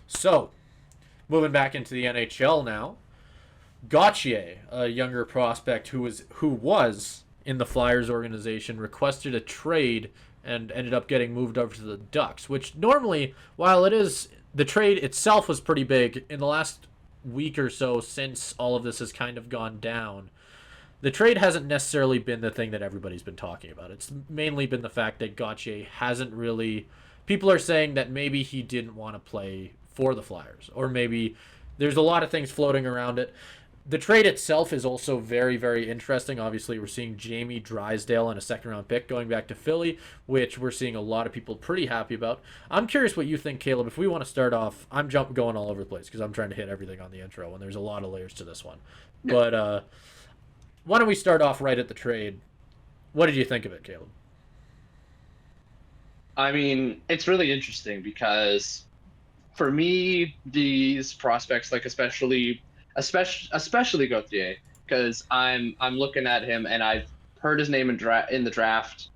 So, moving back into the NHL now, Gauthier, a younger prospect who was in the Flyers organization, requested a trade and ended up getting moved over to the Ducks. Which normally, while it is the trade itself was pretty big in the last week or so since all of this has kind of gone down. The trade hasn't necessarily been the thing that everybody's been talking about. It's mainly been the fact that Gauthier hasn't really. People are saying that maybe he didn't want to play for the Flyers, or maybe there's a lot of things floating around it. The trade itself is also very, very interesting. Obviously, we're seeing Jamie Drysdale and a second round pick going back to Philly, which we're seeing a lot of people pretty happy about. I'm curious what you think, Caleb. If we want to start off, I'm going all over the place because I'm trying to hit everything on the intro, and there's a lot of layers to this one. Yeah. But why don't we start off right at the trade? What did you think of it, Caleb? I mean, it's really interesting because for me, these prospects, like especially Gauthier, because I'm looking at him and I've heard his name in the draft,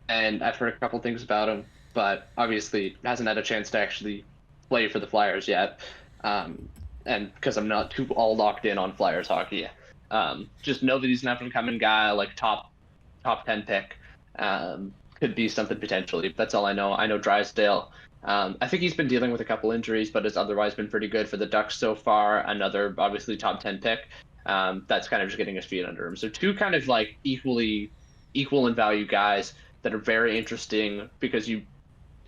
and I've heard a couple things about him, but obviously hasn't had a chance to actually play for the Flyers yet. And because I'm not too all locked in on Flyers hockey, just know that he's an up and coming guy, like top 10 pick. Could be something potentially. That's all I know. I know Drysdale. I think he's been dealing with a couple injuries, but has otherwise been pretty good for the Ducks so far. Another obviously top 10 pick. That's kind of just getting his feet under him. So two kind of like equal in value guys that are very interesting because you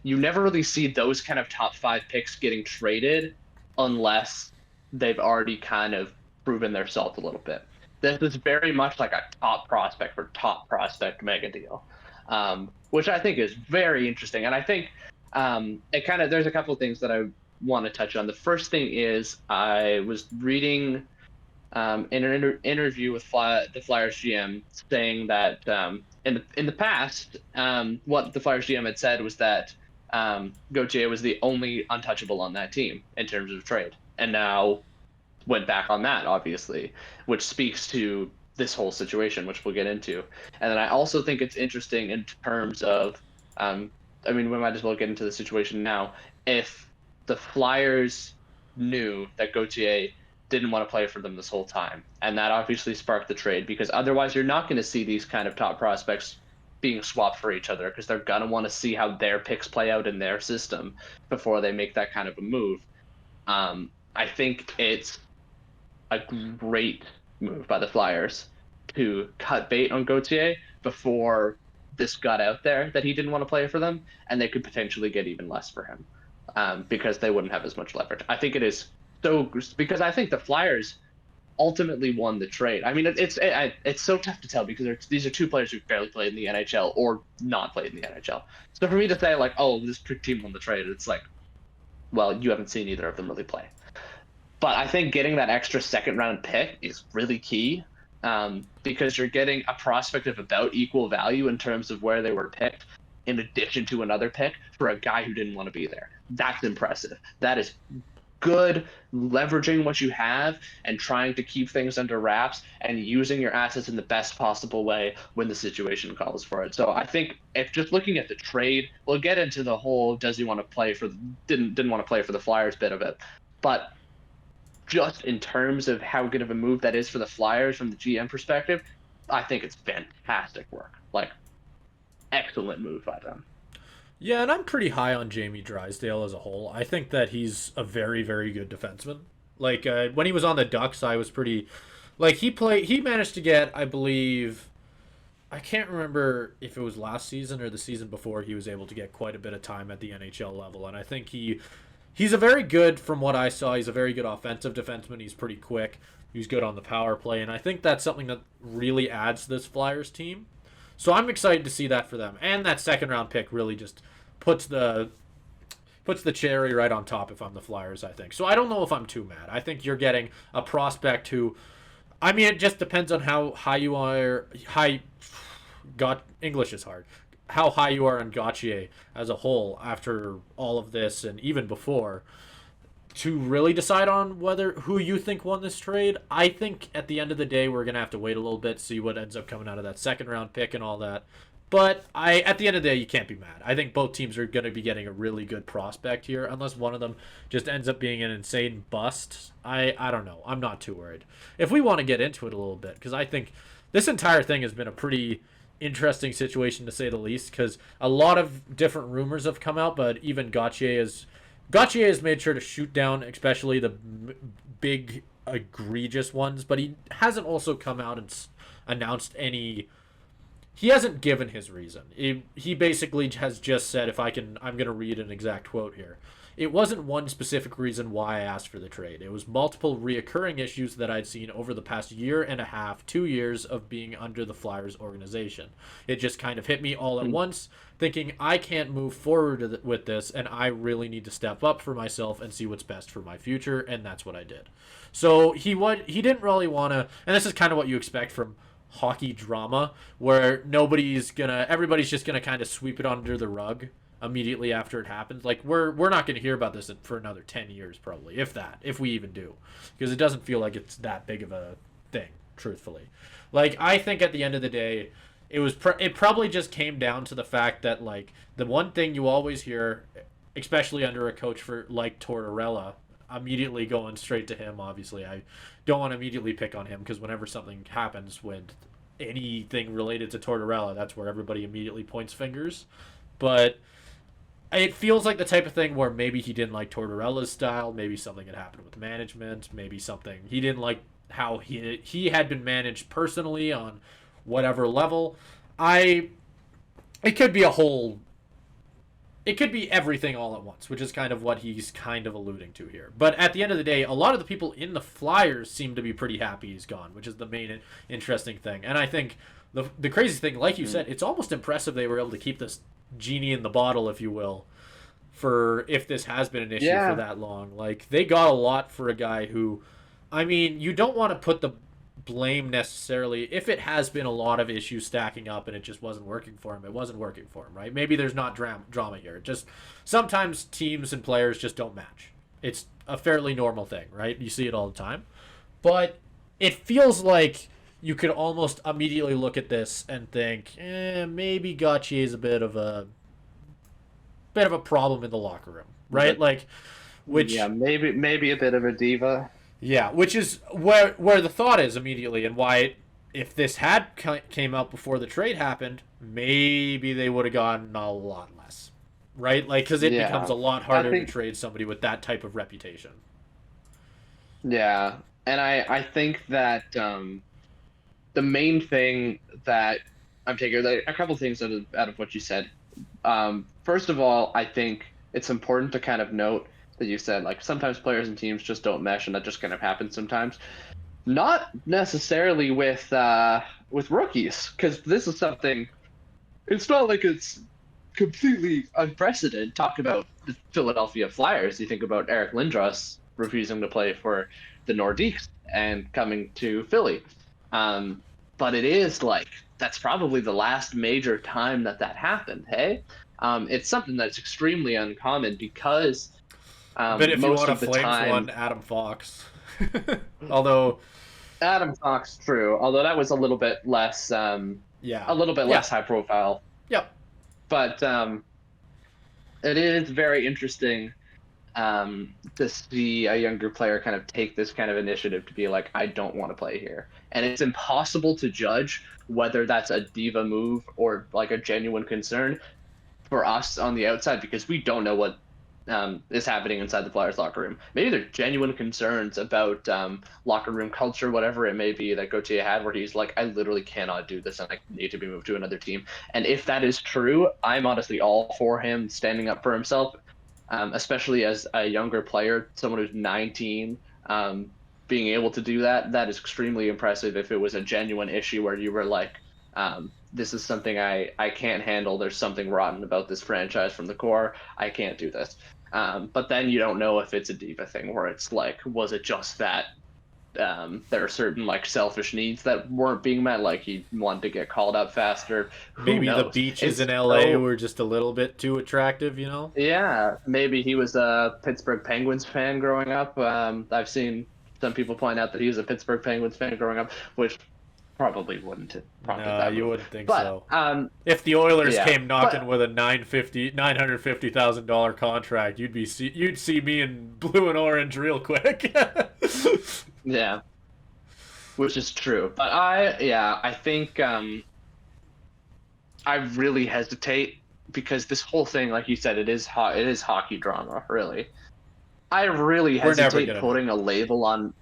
never really see those kind of top 5 picks getting traded unless they've already kind of proven their salt a little bit. This is very much like a top prospect for top prospect mega deal, which I think is very interesting. And I think it kind of there's a couple of things that I want to touch on. The first thing is I was reading in an interview with the Flyers GM saying that in the past, what the Flyers GM had said was that Gauthier was the only untouchable on that team in terms of trade, and now went back on that, obviously, which speaks to this whole situation, which we'll get into. And then I also think it's interesting in terms of, I mean, we might as well get into the situation now. If the Flyers knew that Gauthier didn't want to play for them this whole time, and that obviously sparked the trade, because otherwise you're not going to see these kind of top prospects being swapped for each other, because they're going to want to see how their picks play out in their system before they make that kind of a move. I think it's a great move by the Flyers to cut bait on Gauthier before this got out there that he didn't want to play for them, and they could potentially get even less for him because they wouldn't have as much leverage. I think it is so because I think the Flyers ultimately won the trade. I mean, it's so tough to tell because these are two players who barely played in the NHL or not played in the NHL. So for me to say like, oh, this team won the trade, it's like, well, you haven't seen either of them really play. But I think getting that extra second round pick is really key because you're getting a prospect of about equal value in terms of where they were picked, in addition to another pick for a guy who didn't want to be there. That's impressive. That is good, leveraging what you have and trying to keep things under wraps and using your assets in the best possible way when the situation calls for it. So I think if just looking at the trade, we'll get into the whole does he want to play for didn't want to play for the Flyers bit of it. But just in terms of how good of a move that is for the Flyers from the GM perspective, I think it's fantastic work. Like, excellent move by them. Yeah, and I'm pretty high on Jamie Drysdale as a whole. I think that he's a very, very good defenseman. Like when he was on the Ducks, I was pretty like he managed to get, I believe, I can't remember if it was last season or the season before, he was able to get quite a bit of time at the NHL level, and I think he's a very good, from what I saw, he's a very good offensive defenseman. He's pretty quick. He's good on the power play, and I think that's something that really adds to this Flyers team. So I'm excited to see that for them. And that second round pick really just puts the cherry right on top if I'm the Flyers, I think. So I don't know if I'm too mad. I think you're getting a prospect who, I mean, it just depends on how high you are. Got English is hard. How high you are on Gauthier as a whole after all of this and even before, to really decide on who you think won this trade. I think at the end of the day we're gonna have to wait a little bit, see what ends up coming out of that second round pick and all that. But at the end of the day, you can't be mad. I think both teams are going to be getting a really good prospect here, unless one of them just ends up being an insane bust. I don't know. I'm not too worried. If we want to get into it a little bit, because I think this entire thing has been a pretty interesting situation to say the least, because a lot of different rumors have come out, but even Gauthier has made sure to shoot down, especially the big egregious ones, but he hasn't also come out and announced any. He hasn't given his reason. He basically has just said, I'm going to read an exact quote here. It wasn't one specific reason why I asked for the trade. It was multiple reoccurring issues that I'd seen over the past year and a half, 2 years of being under the Flyers organization. It just kind of hit me all at once, thinking I can't move forward with this, and I really need to step up for myself and see what's best for my future, and that's what I did. So he didn't really want to, and this is kind of what you expect from hockey drama, where everybody's just gonna kind of sweep it under the rug immediately after it happens. Like we're not gonna hear about this for another 10 years probably, if we even do, because it doesn't feel like it's that big of a thing, truthfully. Like I think at the end of the day, it probably just came down to the fact that like the one thing you always hear, especially under a coach for like Tortorella, immediately going straight to him. Obviously, I don't want to immediately pick on him because whenever something happens with anything related to Tortorella, that's where everybody immediately points fingers. But it feels like the type of thing where maybe he didn't like Tortorella's style, maybe something had happened with management, maybe something he didn't like how he had been managed personally on whatever level. It could be a whole it could be everything all at once, which is kind of what he's kind of alluding to here. But at the end of the day, a lot of the people in the Flyers seem to be pretty happy he's gone, which is the main interesting thing. And I think the crazy thing, like you said, it's almost impressive they were able to keep this genie in the bottle, if you will, for if this has been an issue for that long. Like, they got a lot for a guy who, I mean, you don't want to put the blame necessarily if it has been a lot of issues stacking up and it just wasn't working for him. It wasn't working for him, right? Maybe there's not drama here. Just sometimes teams and players just don't match. It's a fairly normal thing, right? You see it all the time. But it feels like you could almost immediately look at this and think, maybe Gauthier is a bit of a problem in the locker room, right? Like, which maybe a bit of a diva. Yeah, which is where the thought is immediately, and why if this had came out before the trade happened, maybe they would have gotten a lot less, right? Like, because it becomes a lot harder to trade somebody with that type of reputation. Yeah, and I think that the main thing that I'm taking, like, a couple things out of what you said. First of all, I think it's important to kind of note that you said, like, sometimes players and teams just don't mesh, and that just kind of happens sometimes. Not necessarily with rookies, because this is something. It's not like it's completely unprecedented. Talk about the Philadelphia Flyers. You think about Eric Lindros refusing to play for the Nordiques and coming to Philly. But it is like that's probably the last major time that happened. Hey, it's something that's extremely uncommon because. But if you want to flame one, Adam Fox. Although Adam Fox, true. Although that was a little bit less, a little bit less high profile. Yep. But it is very interesting to see a younger player kind of take this kind of initiative to be like, I don't want to play here, and it's impossible to judge whether that's a diva move or like a genuine concern for us on the outside because we don't know what. Is happening inside the Flyers locker room. Maybe they're genuine concerns about locker room culture, whatever it may be that Gauthier had, where he's like, I literally cannot do this and I need to be moved to another team. And if that is true, I'm honestly all for him standing up for himself, especially as a younger player, someone who's 19, being able to do that. That is extremely impressive if it was a genuine issue where you were like, this is something I can't handle. There's something rotten about this franchise from the core. I can't do this. But then you don't know if it's a diva thing where it's like, was it just that there are certain like selfish needs that weren't being met, like he wanted to get called up faster. Maybe the beaches in LA were just a little bit too attractive, you know? Yeah, maybe he was a Pittsburgh Penguins fan growing up. I've seen some people point out that he was a Pittsburgh Penguins fan growing up, which probably wouldn't have prompted No, that you move. wouldn't think But so. If the Oilers yeah, came knocking but with a $950,000 contract, you'd see me in blue and orange real quick. yeah, which is true. But I think I really hesitate because this whole thing, like you said, it is hockey drama, really. I really We're never hesitate gonna putting a label on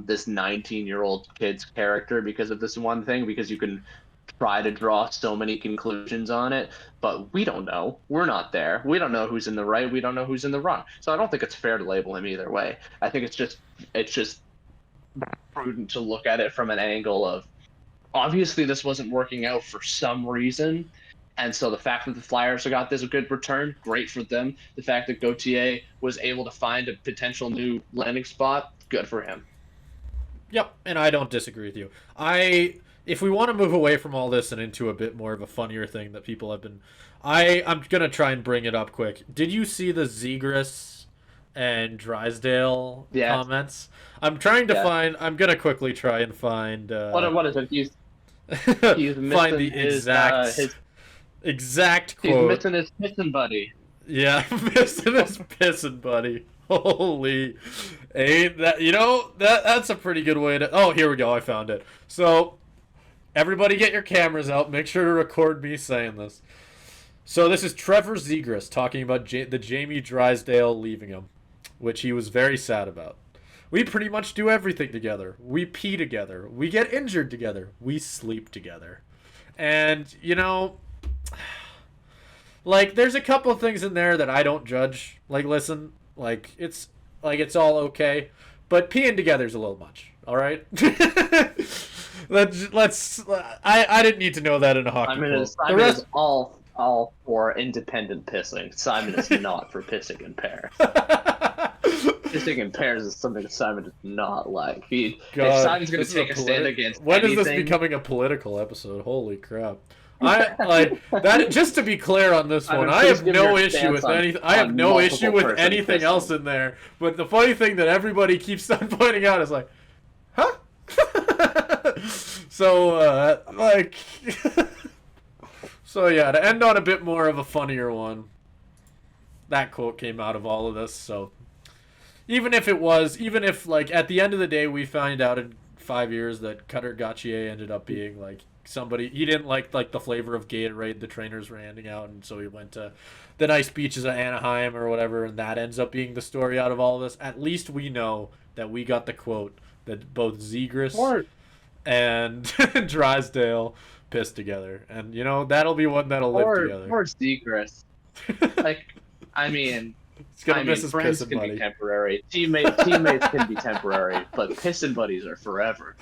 this 19-year-old kid's character because of this one thing, because you can try to draw so many conclusions on it, but we don't know. We're not there. We don't know who's in the right. We don't know who's in the wrong. So I don't think it's fair to label him either way. I think it's just prudent to look at it from an angle of obviously this wasn't working out for some reason. And so the fact that the Flyers got this a good return, great for them. The fact that Gauthier was able to find a potential new landing spot, good for him. Yep, and I don't disagree with you. If we want to move away from all this and into a bit more of a funnier thing that people have been, I'm gonna try and bring it up quick. Did you see the Zegras and Drysdale comments? I'm trying to find. I'm gonna quickly try and find. What is it? He's find the exact quote. He's missing his pissing buddy. Yeah, missing his pissing buddy. Holy, ain't that that's a pretty good way to. Oh, here we go. I found it. So, everybody, get your cameras out. Make sure to record me saying this. So this is Trevor Zegras talking about the Jamie Drysdale leaving him, which he was very sad about. We pretty much do everything together. We pee together. We get injured together. We sleep together. And, like, there's a couple of things in there that I don't judge. Like, listen, it's all okay. But peeing together is a little much, all right? I didn't need to know that in a hockey quote. Simon is all for independent pissing. Simon is not for pissing in pairs. Pissing in pairs is something Simon does not like. If Simon's going to take a stand against when anything... is this becoming a political episode? Holy crap. That just to be clear on this one, I have no issue with anything. I have no issue with anything else in there. But the funny thing that everybody keeps on pointing out is like, huh? So so yeah, to end on a bit more of a funnier one, that quote came out of all of this. So even if like at the end of the day we find out in 5 years that Cutter Gauthier ended up being like somebody he didn't like the flavor of Gatorade the trainers were handing out, and so he went to the nice beaches of Anaheim or whatever, and that ends up being the story out of all of this. At least we know that we got the quote that both Zegras and Drysdale pissed together, and that'll be one that'll live together. Or Zegras. I mean, friends can be temporary. Teammates can be temporary, but pissing buddies are forever.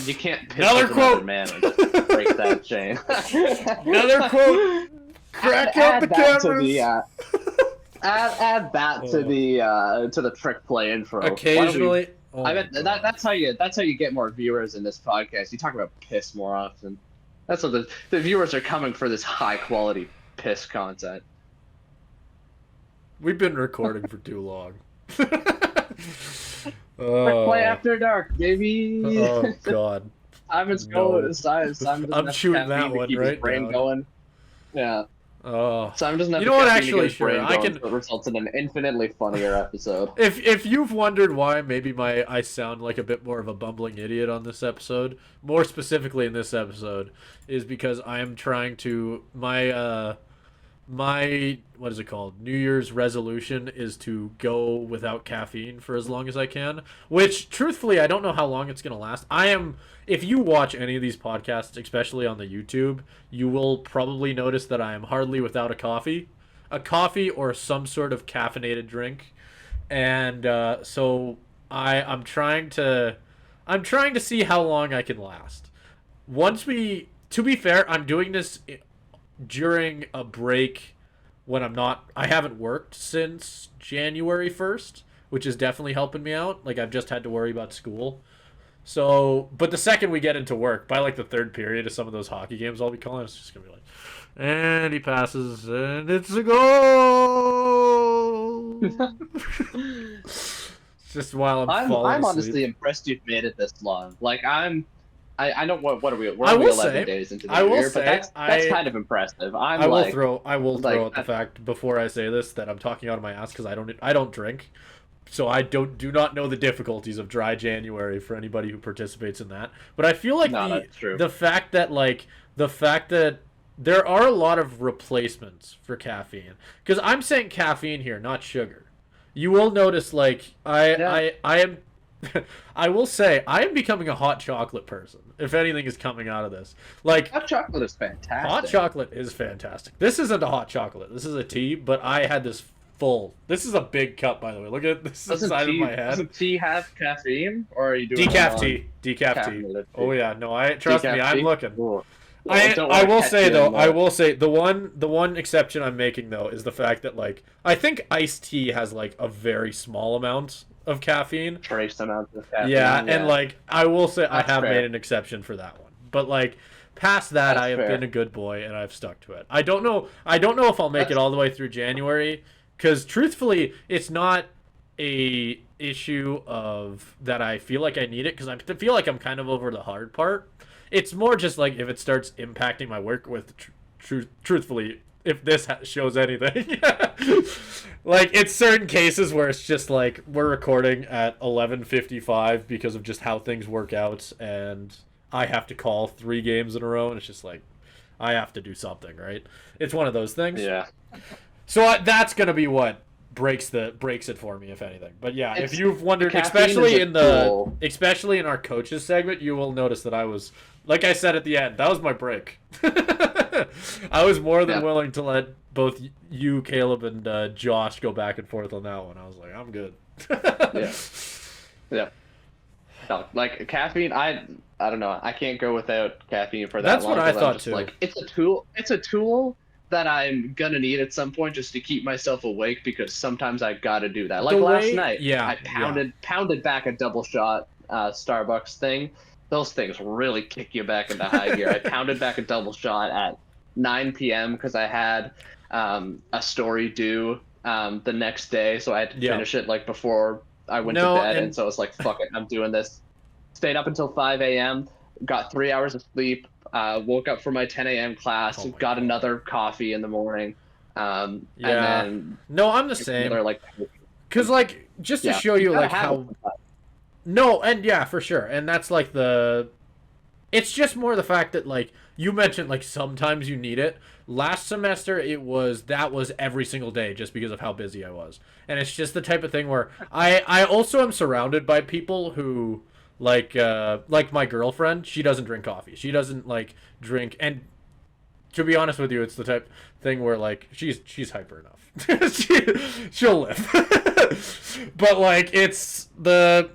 You can't piss with another man and just break that chain. Another quote. Crack out the cameras. Add that to the trick play intro. Occasionally. I bet that's how you get more viewers in this podcast. You talk about piss more often. That's what the viewers are coming for, this high quality piss content. We've been recording for too long. Play after dark, baby. Oh God. Simon's going. Simon I'm shooting that one right brain now. Going. Yeah. Simon doesn't have. Actually, sure. I can. So it results in an infinitely funnier episode. If you've wondered why maybe I sound like a bit more of a bumbling idiot on this episode, more specifically in this episode, is because I am trying to my what is it called? New Year's resolution is to go without caffeine for as long as I can, which truthfully I don't know how long it's going to last. If you watch any of these podcasts, especially on the YouTube, you will probably notice that I am hardly without a coffee or some sort of caffeinated drink. And so I'm trying to see how long I can last. To be fair, I'm doing this during a break when I haven't worked since January 1st, which is definitely helping me out. Like, I've just had to worry about school. So, but the second we get into work, by like the third period of some of those hockey games I'll be calling, it's just going to be like, and he passes, and it's a goal! It's just while I'm falling I'm asleep. honestly impressed you've made it this long. Like, I'm I know what are we? We're I only will 11 say- days into the I will year, say, but that's kind of impressive. I will like, throw like, out the fact before I say this that I'm talking out of my ass because I don't drink, so I do not know the difficulties of dry January for anybody who participates in that. But I feel like No, that's true. the fact that there are a lot of replacements for caffeine, because I'm saying caffeine here, not sugar. You will notice like I am. I will say I am becoming a hot chocolate person. If anything is coming out of this, like hot chocolate is fantastic. hot chocolate is fantastic. This isn't a hot chocolate. This is a tea, but I had this full. This is a big cup, by the way. Look at this side of my head. Doesn't tea have caffeine, or are you doing Decaf it tea. Decaf tea. caffeinated tea? Oh yeah, no, I trust Decaf me. I'm tea? looking. Cool. I Don't I wanna will catch say you though, in I the- will say the one exception I'm making though is the fact that like I think iced tea has like a very small amount of caffeine. trace amounts of caffeine. Yeah, and like I will say I That's have fair. made an exception for that one. But like past that, That's I have fair. been a good boy and I've stuck to it. I don't know if I'll make it all the way through January cuz truthfully, it's not a issue of that I feel like I need it cuz I feel like I'm kind of over the hard part. It's more just like if it starts impacting my work with truthfully if this shows anything. Like it's certain cases where it's just like we're recording at 11:55 because of just how things work out and I have to call 3 games in a row and it's just like I have to do something, right? It's one of those things. Yeah. So that's going to be what breaks it for me if anything. But yeah, if It's- you've wondered caffeine especially is a in the tool. especially in our coaches segment, you will notice that I was like I said at the end, that was my break. I was more than Yeah. willing to let both you, Caleb, and Josh go back and forth on that one. I was like, I'm good. Yeah. Yeah. No, like caffeine, I don't know. I can't go without caffeine for that That's long. what I 'cause I'm thought, just too. Like it's a tool. It's a tool that I'm gonna need at some point just to keep myself awake because sometimes I gotta do that. Like The last way- night, yeah, I pounded back a double shot Starbucks thing. Those things really kick you back into high gear. I pounded back a double shot at 9 p.m. because I had a story due the next day, so I had to Yeah. finish it like before I went No, to bed, and- and so it's like, fuck it, I'm doing this. Stayed up until 5 a.m., got 3 hours of sleep, woke up for my 10 a.m. class, Oh my got God. another coffee in the morning, Yeah. and then No, I'm the same. another, like, Because, like, just to yeah. show you, gotta like, have how... it. No, and yeah, for sure. And that's, like, the... It's just more the fact that, like, you mentioned, like, sometimes you need it. Last semester, that was every single day just because of how busy I was. And it's just the type of thing where I also am surrounded by people who, like my girlfriend, she doesn't drink coffee. She doesn't, like, drink... And to be honest with you, it's the type thing where, like, she's hyper enough. She'll live. But, like, it's the...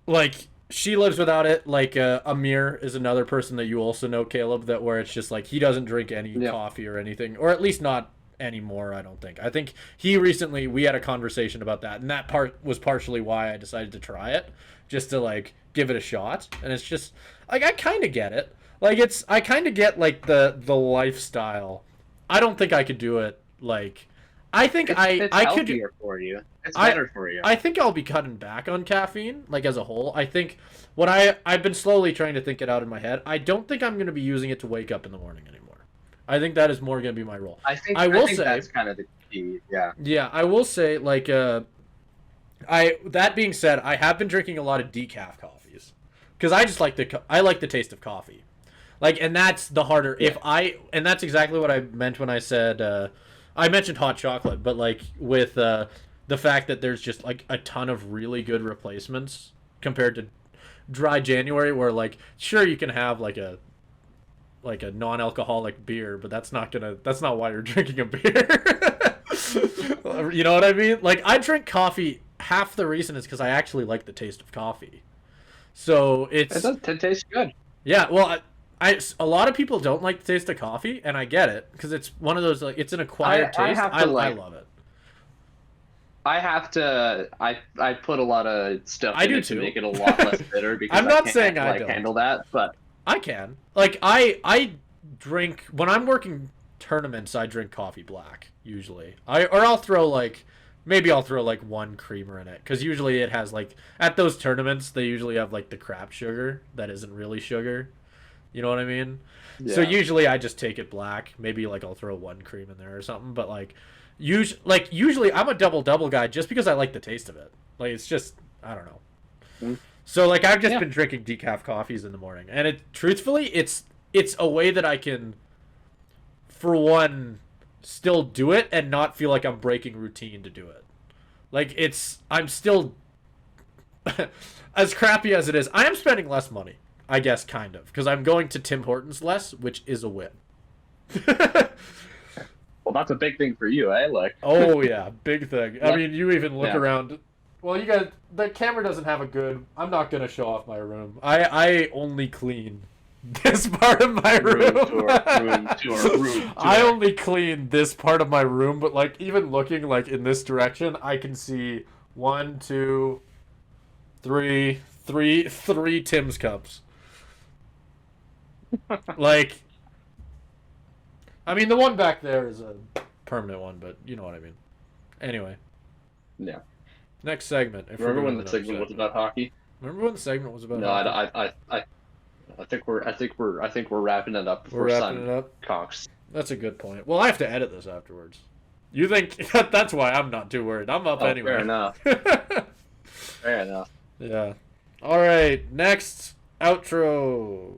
Like, she lives without it. Like, Amir is another person that you also know, Caleb, that where it's just, like, he doesn't drink any Yeah. coffee or anything. Or at least not anymore, I don't think. I think we had a conversation about that. And that part was partially why I decided to try it. Just to, like, give it a shot. And it's just, like, I kind of get it. Like, I kind of get, like, the lifestyle. I don't think I could do it, like... I think It's I could... healthier for you. It's I- better for you. I think I'll be cutting back on caffeine, like as a whole. I think what I've been slowly trying to think it out in my head. I don't think I'm going to be using it to wake up in the morning anymore. I think that is more going to be my role. I will say- that's kind of the key. Yeah. Yeah, I will say like that being said, I have been drinking a lot of decaf coffees cuz I just like I like the taste of coffee. Like, and that's the harder and that's exactly what I meant when I said I mentioned hot chocolate, but like with the fact that there's just like a ton of really good replacements compared to dry January, where like sure you can have like a non-alcoholic beer, but that's not why you're drinking a beer. You know what I mean? Like I drink coffee. Half the reason is because I actually like the taste of coffee. So It tastes good. yeah, well, a lot of people don't like the taste of coffee, and I get it because it's one of those like it's an acquired I taste. have to I like- love it. I have to. I put a lot of stuff I in do it to too. make it a lot less bitter because I'm not can't, saying I like, don't. handle that, but I can like I drink when I'm working tournaments. I drink coffee black usually. I'll throw like Maybe I'll throw like one creamer in it because usually it has like at those tournaments they usually have like the crap sugar that isn't really sugar. You know what I mean? Yeah. So usually I just take it black. Maybe like I'll throw one cream in there or something. But like, usually I'm a double guy just because I like the taste of it. Like it's just I don't know. Mm. So like I've just been drinking decaf coffees in the morning, and truthfully it's a way that I can, for one, still do it and not feel like I'm breaking routine to do it. Like I'm still as crappy as it is. I am spending less money. I guess kind of because I'm going to Tim Hortons less, which is a win. Well, that's a big thing for you, eh? Like, Oh yeah, big thing. I mean, you even look Yeah. around. Well, you guys, the camera doesn't have a good. I'm not gonna show off my room. I only clean this part of my room. I only clean this part of my room, but like even looking like in this direction, I can see 1, 2, 3, three Tim's cups. Like, I mean, the one back there is a permanent one, but you know what I mean. Anyway, Yeah. next segment. If Remember we're when doing the another segment was about hockey? Remember when the segment was about? No, hockey? I think we're wrapping it up We're before wrapping Sun it up. conks. That's a good point. Well, I have to edit this afterwards. You think that's why I'm not too worried. I'm up Oh, anyway. fair enough. Fair enough. Yeah. All right. Next outro.